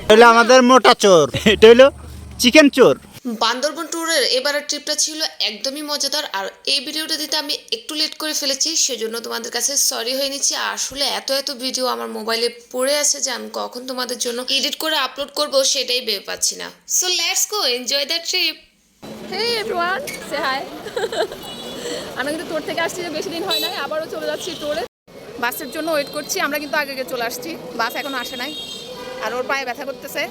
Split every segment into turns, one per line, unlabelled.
হলো আমাদের মোটা চোর, এটা হলো চিকেন চোর।
বান্দরবন ট্যুরের এবারের ট্রিপটা ছিল একদমই মজাদার। আর এই ভিডিওটা দিতে আমি একটু লেট করে ফেলেছি, সেজন্য তোমাদের কাছে সরি হয়ে নিচ্ছি। আসলে এত ভিডিও আমার মোবাইলে পড়ে আছে যে আমি কখন তোমাদের জন্য এডিট করে আপলোড করব সেটাই ভেবে পাচ্ছি না। So let's go enjoy the trip.
Hey everyone, say hi. আমি কিন্তু ট্যুর থেকে আসছি, যে বেশি দিন হয় নাই, আবারও চলে যাচ্ছি ট্যুরে। বাসের জন্য ওয়েট করছি। আমরা কিন্তু আগে চলে আসছি, বাস এখনো আসে নাই। আর ওর পায়ে ব্যথা করতেছে,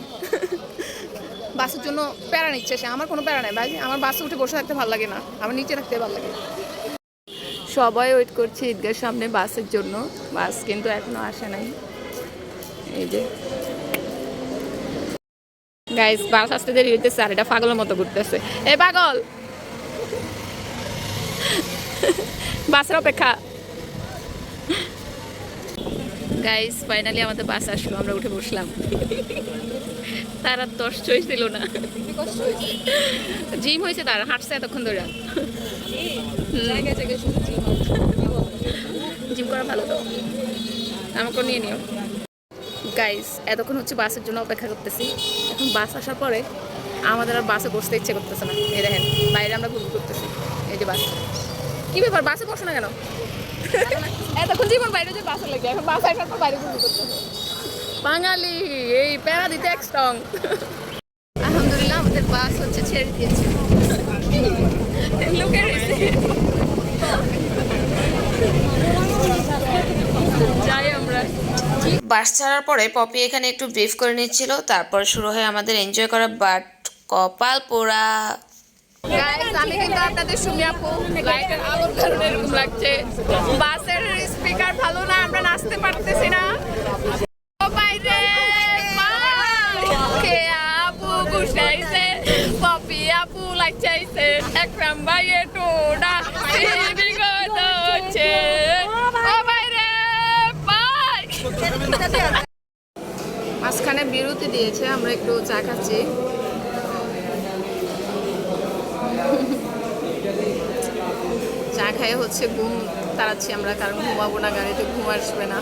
বাসের জন্য প্যারা নিচ্ছে সে। আমার কোনো প্যারা নেই ভাই, আমার বাসে উঠে বসে থাকতে ভালো লাগে না, আমার নিচে থাকতে ভালো লাগে। সবাই ওয়েট করছি ঈদগার সামনে বাসের জন্য, বাস কিন্তু এখনো আসে নাই। এই যে গাইস, বাস আসতে দেরি হইতেছে আর এটা পাগলের মতো ঘুরতেছে। এই পাগল, বাসের অপেক্ষা। গাইস ফাইনালি আমাদের বাস আসলো, আমরা উঠে বসলাম। তার আর দশ চয়েস দিল না, জিম হয়েছে তার, হাঁটছে এতক্ষণ ধরে। জিম করা ভালো তো, আমাকে নিয়ে নিও। গাইস এতক্ষণ হচ্ছে বাসের জন্য অপেক্ষা করতেছি। এখন বাস আসার পরে আমাদের আর বাসে বসতে ইচ্ছে করতেছে না। এই দেখেন বাইরে আমরা ঘুরঘুর করতেছি। এই যে বাস, কি ব্যাপার বাসে বসো না কেন? এতক্ষণ জীবন বাইরে যে বাসে লাগে, এখন বাস আসার পর বাইরে ঘুরঘুর করতেছে। বাঙালি এই প্যারা দিতে এক স্ট্রং। আলহামদুলিল্লাহ আমাদের বাস হচ্ছে ছেড়ে দিয়েছে। লোকের যাই আমরা।
বাস ছাড়ার পরে পপি এখানে একটু ব্রিফ করে নিচ্ছিল, তারপর শুরু হয় আমাদের এনজয় করা। বাট কপাল পোড়া।
গাইস আমি কিন্তু আপনাদের সঙ্গে আপু লাইটের আলোর কারণে এরকম লাগছে। বাসের স্পিকার ভালো না, আমরা নাচতে পারতেছি না। ও বাইরে কে আপু গুছাইছে, পপি আপু লাইচাইছে, একরাম ভাইয়ে টোডা বিগত হচ্ছে। ও বাইরে বাই। মাঝখানে বিরতি দিয়েছে, আমরা একটু চা খাচ্ছি। চা খাই হচ্ছে ঘুম তাড়াচ্ছি আমরা, কারণ ঘুমাবো না, গাড়িতে ঘুম আসবে না।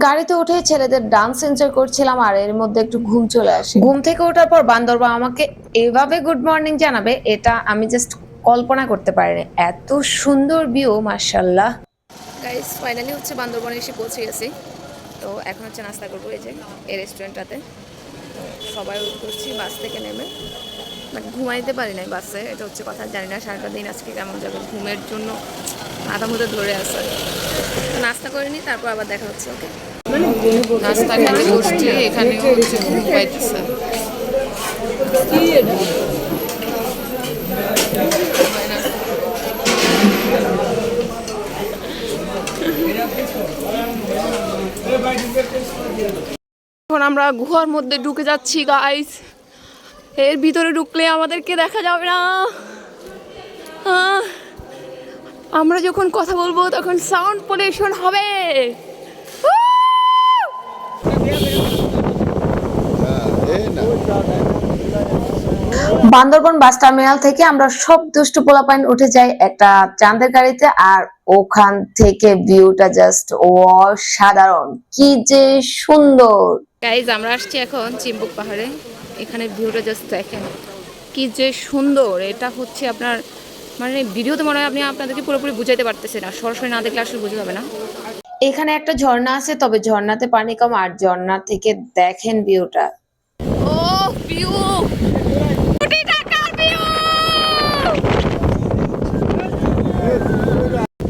গাড়িতে উঠে ছেলেদের ডান্স এনজয় করছিলাম আর এর মধ্যে একটু ঘুম চলে আসে। ঘুম থেকে ওঠার পর বান্দরবান আমাকে এভাবে গুড মর্নিং জানাবে, এটা আমি জাস্ট কল্পনা করতে পারিনি। এত সুন্দর ভিউ, মাশাআল্লাহ।
গাইস ফাইনালি হচ্ছে বান্দরবনে এসে পৌঁছে গেছি। তো এখন হচ্ছে নাস্তা করবো এই যে এই রেস্টুরেন্টটাতে। সবাই ওয়েট করছি বাস থেকে নেমে, বাট ঘুমাইতে পারি নাই বাসে, এটা হচ্ছে কথা। জানি না সারাটা দিন আজকে কেমন যাবে, ঘুমের জন্য মাথা মুথে ধরে আসে। নাস্তা করে নিই, তারপর আবার দেখা হচ্ছে। ওকে, নাস্তা খেতে বসছি, এখানেও হচ্ছে ঘুম পাইতেছে। এখন আমরা গুহার মধ্যে ঢুকে যাচ্ছি গাইস। এর ভিতরে ঢুকলে আমাদেরকে দেখা যাবে না। আমরা যখন কথা বলবো তখন সাউন্ড পলিউশন হবে।
বান্দরবন বাস টার্মিনাল থেকে আমরা সব দুষ্টু পোলাপাইন উঠে যাই একটা চাঁদের গাড়িতে, আর ওখান থেকে ভিউটা জাস্ট অসাধারণ, কি যে সুন্দর।
গাইজ আমরা আসছি এখন চিম্বুক পাহাড়ে। এখানে ভিউটা জাস্ট দেখেন কি যে সুন্দর। এটা হচ্ছে আপনার মানে ভিডিওতে মনে হয় আপনি আপনাদেরকে পুরোপুরি বুঝাইতে পারতেছেন না, সরাসরি না দেখলে আসলে বোঝা যাবে না।
এখানে একটা ঝর্ণা আছে, তবে ঝর্ণাতে পানি কম, আর ঝর্ণা থেকে দেখেন ভিউটা।
ও ভিউ, কোটি টাকার ভিউ।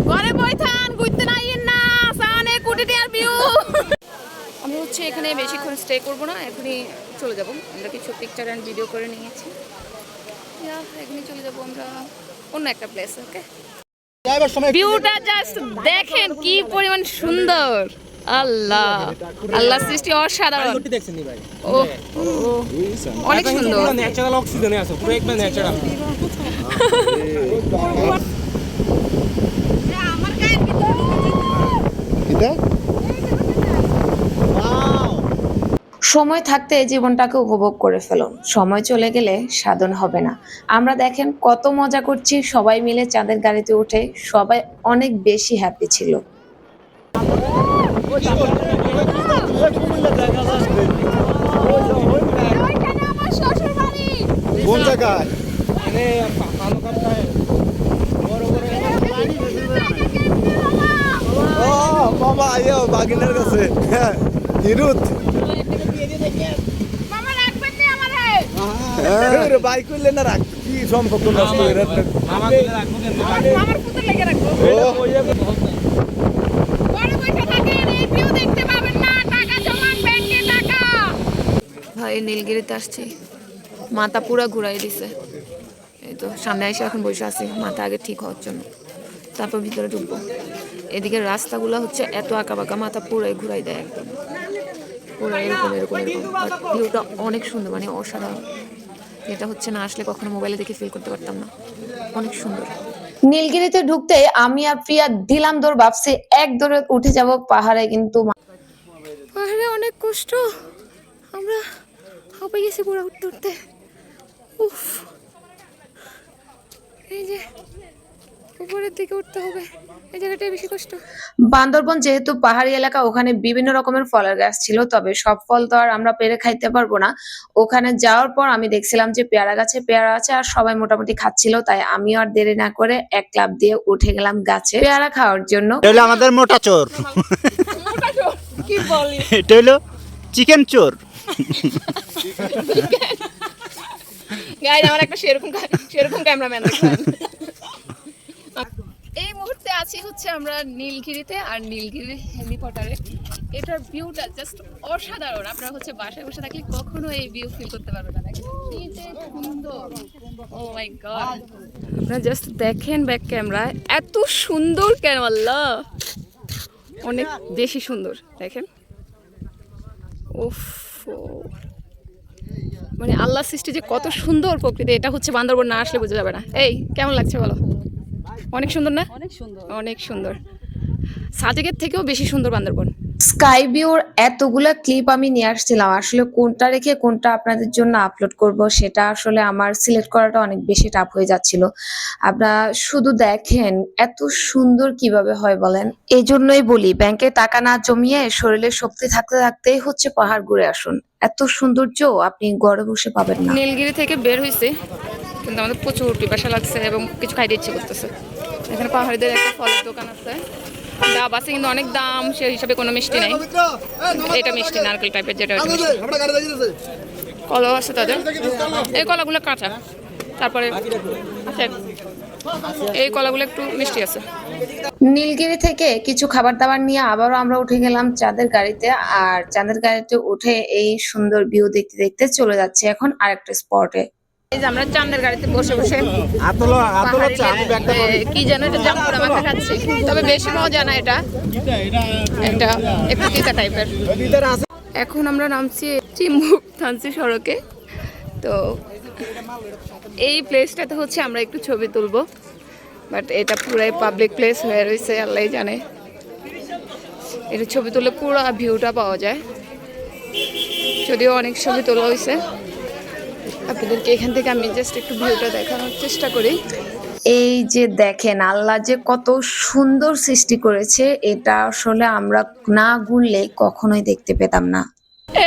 ঘরে বইথান ঘুরতে নাইয়েন না, সানে কোটি টাকার ভিউ। আমি হচ্ছে এখানে বেশিক্ষণ স্টে করব না, এখনই চলে যাব। আমরা কিছু পিকচার অ্যান্ড ভিডিও করে নিয়েছি, এখনই চলে যাব আমরা অন্য একটা প্লেস। ওকে, ভিউটা জাস্ট দেখেন কি পরিমাণ সুন্দর। আল্লাহ আল্লাহ সৃষ্টি অসাধারণ। ও অনেক সুন্দর।
ন্যাচারাল অক্সিজেনে আছে পুরো একদম ন্যাচারাল।
সময় থাকতে জীবনটাকে উপভোগ করে ফেলুন, সময় চলে গেলে সাধন হবে না। আমরা দেখেন কত মজা করছি সবাই মিলে চাঁদের গাড়িতে উঠে, সবাই অনেক বেশি হ্যাপি ছিল।
কোন জায়গায়?
ও বাবা আইও বাগিনার কাছে হিরুত বাইক করলে না রাখ কি সম্পর্ক নষ্ট হয়ে যাচ্ছে।
আমার পুতুল লেগে রাখবো। বড় বসে থাকেন, এই ভিউ দেখতে পাবেন না, টাকা জমান ব্যাংকে টাকা। ভাই নীলগিরিতে আসছি, মাথা পুরা ঘুরাই দিছে। এই তো সামনে এসে এখন বসে আছি মাথা আগে ঠিক হওয়ার জন্য, তারপর ভিতরে ঢুকবো। এদিকে রাস্তাগুলো হচ্ছে এত আঁকা বাঁকা, মাথা পুরাই ঘুরাই দেয় একদম, পুরো এরকম এরকম এরকম। বাট ভিউটা অনেক সুন্দর, মানে অসাধারণ। এটা হচ্ছে না আসলে কখনো মোবাইলে দেখে ফিল করতে পারতাম না, অনেক সুন্দর। নীলগিরিতে ঢুকতে আমি আর প্রিয়া দিলাম দৌড়, ভাবছি এক দৌড়ে উঠে যাব পাহাড়ে, কিন্তু পাহাড়ে অনেক কষ্ট, আমরা হাঁপে গেছি পুরো উঠতে উঠতে। উফ, এই যে উপরের দিকে উঠতে হবে, এই জায়গাটাই বেশি কষ্ট। বান্দরবন যেহেতু পাহাড়ি এলাকা, ওখানে বিভিন্ন রকমের ফলের গাছ ছিল, তবে সব ফল তো আর আমরা পেরে খাইতে পারবো না। ওখানে যাওয়ার পর আমি দেখছিলাম যে পেয়ারা গাছে পেয়ারা আছে আর সবাই মোটামুটি খাচ্ছিল, তাই আমি আর দেরি না করে এক ক্লাব দিয়ে উঠে গেলাম গাছে পেয়ারা খাওয়ার জন্য।
এটা হলো আমাদের মোটা চোর।
কি বলি,
এটা হলো চিকেন চোর।
গাইজ আমার একটা সেরকম ক্যামেরাম্যান দেখেন। এই মুহূর্তে আছি হচ্ছে আমরা নীলগিরিতে, আর নীলগিরির হেলিকপ্টারে। এটার ভিউটা জাস্ট অসাধারণ। আপনারা হচ্ছে বাসায় বসে থাকলে কখনো এই ভিউ ফিল করতে পারবেন না। কি যে সুন্দর, ও মাই গড। আপনারা জাস্ট দেখেন ব্যাক ক্যামেরায়, এত সুন্দর কেন, আল্লাহ অনেক বেশি সুন্দর। দেখেন, উফ, মানে আল্লাহ সৃষ্টি যে কত সুন্দর প্রকৃতি, এটা হচ্ছে বান্দরবন না আসলে বোঝা যাবে না। এই কেমন লাগছে বলো? অনেক সুন্দর না? অনেক সুন্দর, অনেক সুন্দর। সাজেকের থেকেও বেশি সুন্দর বান্দরবন। স্কাই ভিউর এতগুলা ক্লিপ আমি নিয়ে আসছিলাম, আসলে কোনটা রেখে কোনটা আপনাদের জন্য আপলোড করব সেটা আসলে আমার সিলেক্ট করাটা অনেক বেশি টাফ হয়ে যাচ্ছিল। আপনারা শুধু দেখেন এত সুন্দর কিভাবে হয় বলেন। এই জন্যই বলি ব্যাংকে টাকা না জমিয়ে শরীরে শক্তি থাকতে থাকতেই হচ্ছে পাহাড় ঘুরে আসুন, এত সৌন্দর্য আপনি ঘরে বসে পাবেন না। নীলগিরি থেকে বের হয়েছে, কিন্তু আমাদের প্রচুর পিপাসা লাগছে এবং কিছু খাইতে ইচ্ছে করতেছে। এখানে পাহাড়িদের একটা ফলের দোকান আছে, ডাব আছে কিন্তু অনেক দাম, সেই হিসাবে কোনো মিষ্টি নাই। এটা মিষ্টি নারকেল টাইপের, যেটা কলা আছে তাদের। এই কলাগুলো কাঁচা, তারপরে আছে এই কলাগুলো একটু মিষ্টি আছে। নীলগিরি থেকে কিছু খাবার দাবার নিয়ে আবারও আমরা উঠে গেলাম চাঁদের গাড়িতে, আর চাঁদের গাড়িতে উঠে এই সুন্দর ভিউ দেখতে দেখতে চলে যাচ্ছে এখন আরেকটা স্পটে। এই যে আমরা চাঁদের গাড়িতে বসে বসে কি যেন এটা জাম্পুরা মাখা খাচ্ছি, তবে বেশি মজা না, এটা একটা একটু তিতা টাইপের। এখন আমরা নামছি চিম্বুক-থানচি সড়কে। তো এই প্লেসটাতে হচ্ছে আমরা একটু ছবি তুলবো, বাট এটা পুরাই পাবলিক প্লেস হয়ে রয়েছে, আল্লাহ জানে। এটা ছবি তুললে পুরো ভিউটা পাওয়া যায়, যদিও অনেক ছবি তোলা হয়েছে। আপনাদেরকে এখান থেকে আমি জাস্ট একটু ভিউটা দেখানোর চেষ্টা করি। এই যে দেখেন আল্লাহ যে কত সুন্দর সৃষ্টি করেছে, এটা আসলে আমরা না ঘুরলে কখনোই দেখতে পেতাম না।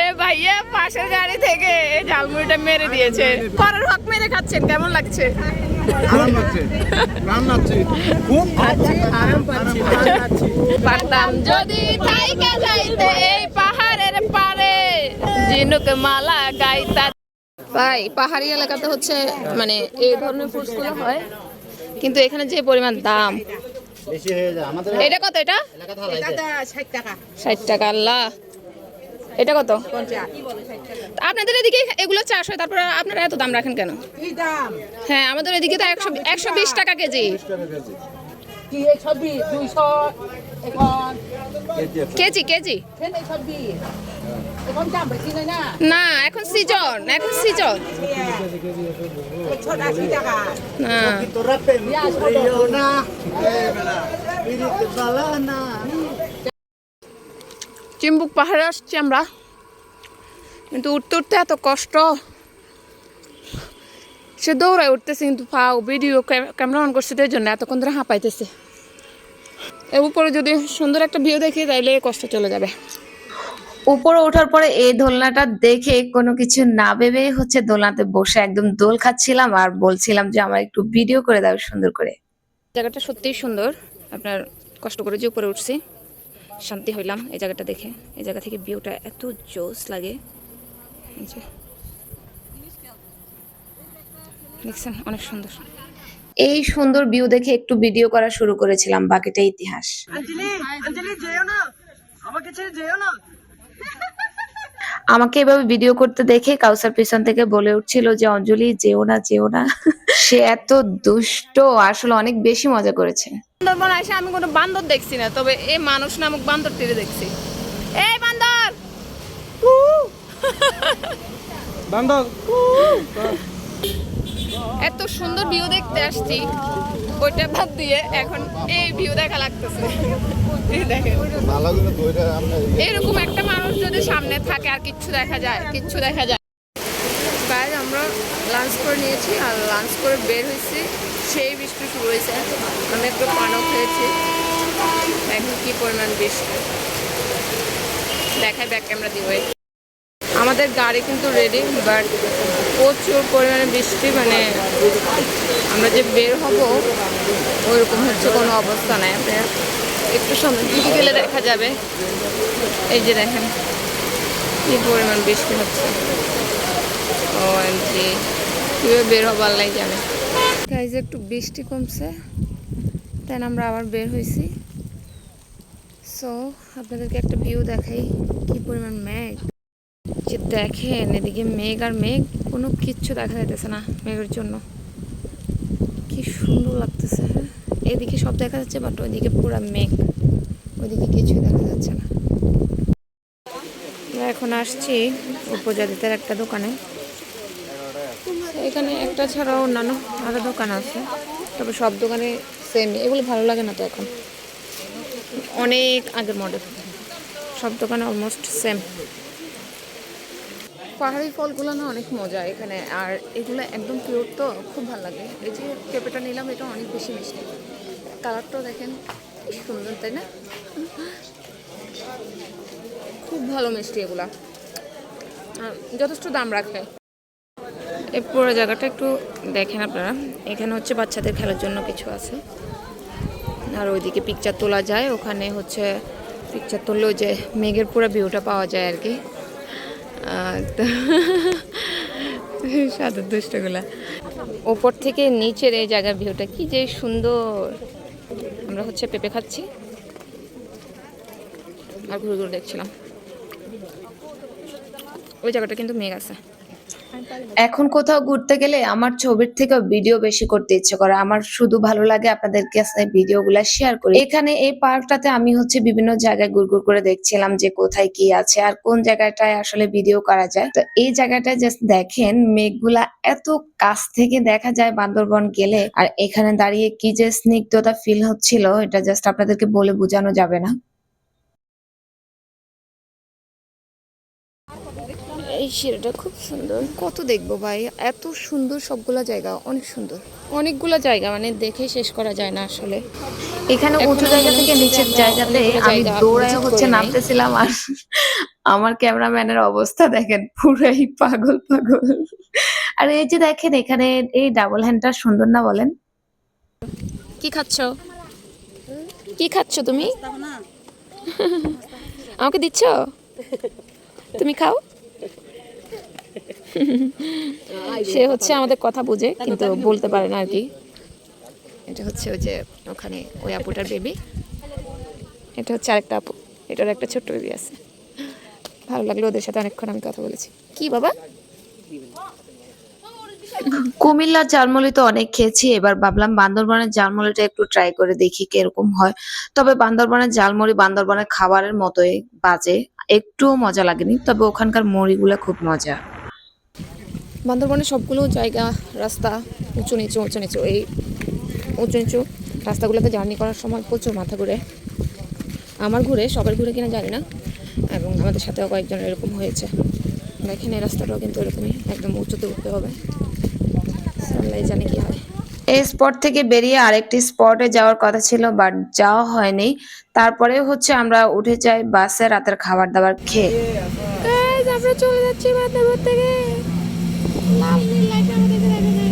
এ ভাইয়া পাশের গাড়ি থেকে ঝালমুড়িটা মেরে দিয়েছে, পরের হক মেরে খাচ্ছেন, কেমন লাগছে?
আরাম লাগছে, প্রাণ লাগছে, খুব আরাম পাচ্ছি।
পারতাম যদি থাইকা যাইতে এই পাহাড়ের পারে, জিনুক মালা গাইতা। ভাই পাহাড়ি এলাকাতে হচ্ছে মানে এই ধরনের ফুডসগুলো হয়, কিন্তু এখানে যে পরিমাণ দাম
বেশি হয়ে যায় আমাদের।
এটা কত? এটা
60 টাকা।
60 টাকা। আল্লাহ, এটা কত? আপনাদের এদিকে এগুলো চাষ হয়, তারপরে আপনারা এত দাম রাখেন কেন?
কি দাম?
হ্যাঁ, আমাদের এদিকে তো 120 টাকা কেজি।
কি এই 26 200 এখন
কেজি কেজি
কেন এই 26 এখন দাম বেশি না?
না, এখন সিজন, এখন সিজন।
এই ছোট 80 টাকা।
না,
তোরা প্রেমিক করিও না, পিরিত বালা না।
চিম্বুক পাহাড়ে আসছি আমরা। কিন্তু উঠতে উঠতে এত কষ্ট, সে দৌড়ায় উঠতেছে কিন্তু পাও ভিডিও ক্যামেরা অন করছে তাই জন্য এতক্ষণ ধরে হাঁপাইতেছে। এর উপরে যদি সুন্দর একটা ভিউ দেখি তাইলে কষ্ট চলে যাবে।
উপরে ওঠার পরে এই দোলনাটা দেখে কোনো কিছু না ভেবে হচ্ছে দোলনাতে বসে একদম দোল খাচ্ছিলাম আর বলছিলাম যে আমার একটু ভিডিও করে দাও সুন্দর করে।
জায়গাটা সত্যিই সুন্দর, আপনার কষ্ট করে যে উপরে উঠছি শান্তি হইলাম এই জায়গাটা দেখে। এই জায়গা থেকে ভিউটা এত জোস লাগে, দেখছেন অনেক সুন্দর।
এই সুন্দর ভিউ দেখে একটু ভিডিও করা শুরু করেছিলাম, বাকিটা ইতিহাস। আমাকে এভাবে ভিডিও করতে দেখে কাউসার পিছন থেকে বলে উঠছিল যে অঞ্জলি যেও না যেও না। সে এত দুষ্ট, আসলে অনেক বেশি মজা করেছে।
সুন্দরবন এসে আমি কোনো বান্দর দেখছি না, তবে এই মানুষ নামক বান্দরটিরে দেখছি। এই বান্দর
বান্দর
এত সুন্দর ভিউ দেখতে আসছি, ওইটা বাদ দিয়ে এখন এই ভিউ দেখা লাগতেছে। দেখেন এরকম একটা মানুষ যদি সামনে থাকে আর কিচ্ছু দেখা যায়, কিচ্ছু দেখা যায়। গাইজ আমরা লাঞ্চ করে নিয়েছি আর লাঞ্চ করে বের হয়েছি, সেই বৃষ্টি শুরু হয়েছে। আমি একটু পানও খেয়েছি, এখন কি পরিমাণ বৃষ্টি দেখায় ব্যাক ক্যামেরা দিয়ে। আমাদের গাড়ি কিন্তু রেডি, বাট প্রচুর পরিমাণে বৃষ্টি, মানে আমরা যে বের হব ওইরকম হচ্ছে কোনো অবস্থা নাই। আপনার একটু সামনের দিকে গেলে দেখা যাবে, এই যে দেখেন কি পরিমাণ বৃষ্টি হচ্ছে। ও এমজি কীভাবে বের হবো আল্লাহ জানে। গাইজ একটু বৃষ্টি কমছে, তাই আমরা আবার বের হয়েছি। সো আপনাদেরকে একটা ভিউ দেখাই, কি পরিমাণ মেঘ যে দেখেন। এদিকে মেঘ আর মেঘ, কোনো কিচ্ছু দেখা যাইতেছে না মেঘের জন্য। কি সুন্দর লাগতেছে। হ্যাঁ এদিকে সব দেখা যাচ্ছে, বাট ওইদিকে পুরো মেঘ, ওইদিকে কিছুই দেখা যাচ্ছে না। আমরা এখন আসছি উপজাতিদের একটা দোকানে। এখানে একটা ছাড়াও অন্যান্য আরো দোকান আছে, তবে সব দোকানে সেম। এগুলো ভালো লাগে না তো, এখন অনেক আগের মডেল, সব দোকানে অলমোস্ট সেম। পাহাড়ি ফলগুলো না অনেক মজা এখানে, আর এগুলো একদম পিওর তো খুব ভালো লাগে। এই যে পেঁপেটা নিলাম, এটা অনেক বেশি মিষ্টি, কালারটাও দেখেন কি সুন্দর, তাই না? খুব ভালো মিষ্টি এগুলা, যথেষ্ট দাম রাখে। এই পুরো জায়গাটা একটু দেখেন আপনারা। এখানে হচ্ছে বাচ্চাদের খেলার জন্য কিছু আছে, আর ওইদিকে পিকচার তোলা যায়। ওখানে হচ্ছে পিকচার তুললেও যে মেঘের পুরো ভিউটা পাওয়া যায় আর কি। সাদা দুষ্টগুলা ওপর থেকে নিচের এই জায়গার ভিউটা কি যে সুন্দর। আমরা হচ্ছে পেঁপে খাচ্ছি আর ঘুরে ঘুরে দেখছিলাম। ওই জায়গাটা কিন্তু মেঘ আছে।
এখন কোথাও ঘুরতে গেলে আমার ছবির থেকে ভিডিও বেশি করতে ইচ্ছে করে। আমার শুধু ভালো লাগে আপনাদের কাছে ভিডিওগুলো শেয়ার করি। এখানে এই পার্কটাতে আমি হচ্ছে বিভিন্ন জায়গায় ঘুরঘুর করে দেখছিলাম যে কোথায় কি আছে আর কোন জায়গাটায় আসলে ভিডিও করা যায়। তো এই জায়গাটায় জাস্ট দেখেন মেঘগুলা এত কাছ থেকে দেখা যায় বান্দরবন গেলে, আর এখানে দাঁড়িয়ে কি যে স্নিগ্ধতা ফিল হচ্ছিল, এটা জাস্ট আপনাদেরকে বলে বোঝানো যাবে না।
এই সিঁড়িটা খুব সুন্দর, কত দেখবো ভাই, এত সুন্দর সবগুলা জায়গা, অনেক সুন্দর। অনেকগুলো জায়গা মানে দেখে শেষ করা যায় না আসলে।
এখানে উঁচু জায়গা থেকে নিচের জায়গাতে আমি দৌড়ায় হচ্ছে নামতেছিলাম, আর আমার ক্যামেরাম্যানের অবস্থা দেখেন পুরাই পাগল পাগল। আর এই যে দেখেন এখানে এই ডাবল হ্যান্ডটা সুন্দর না বলেন?
কি খাচ্ছ? কি খাচ্ছ তুমি? আমাকে দিচ্ছ? তুমি খাও। সে হচ্ছে আমাদের কথা বুঝে কিন্তু বলতে পারে না আর কি। এটা হচ্ছে ওই যে ওখানে ওই আপুটার বেবি, এটা হচ্ছে আরেকটা আপু, এটার একটা ছোট্ট বেবি আছে। ভালো লাগলো ওদের সাথে অনেকক্ষণ আমি কথা বলেছি। কি বাবা?
কুমিল্লার ঝালমুড়ি তো অনেক খেয়েছি, এবার ভাবলাম বান্দরবানের ঝালমুড়িটা একটু ট্রাই করে দেখি কিরকম হয়। তবে বান্দরবানের ঝালমুড়ি বান্দরবানের খাবারের মতোই বাজে, একটুও মজা লাগেনি। তবে ওখানকার মুড়িগুলো খুব মজা।
বান্দরবানের সবগুলো জায়গা রাস্তা উঁচু নিচু উঁচু নিচু, এই উঁচু নিচু রাস্তাগুলোতে জার্নি করার সময় প্রচুর মাথা ঘুরে। আমার ঘুরে, সবার ঘুরে কিনা জানি না, এবং আমাদের সাথেও কয়েকজন এরকম হয়েছে। দেখেন এই রাস্তাটাও কিন্তু এরকমই একদম উঁচুতে উঠতে হবে, আল্লাহ জানে কি হয়।
এই স্পট থেকে বেরিয়ে আরেকটি স্পটে যাওয়ার কথা ছিল, বাট যাওয়া হয়নি। তারপরে হচ্ছে আমরা উঠে যাই বাসে রাতের খাবার দাবার খেয়ে।
গাইস আমরা চলে যাচ্ছি বান্দরবন থেকে, লাল নীল লাইট আমাদেরকে দেখা যায়।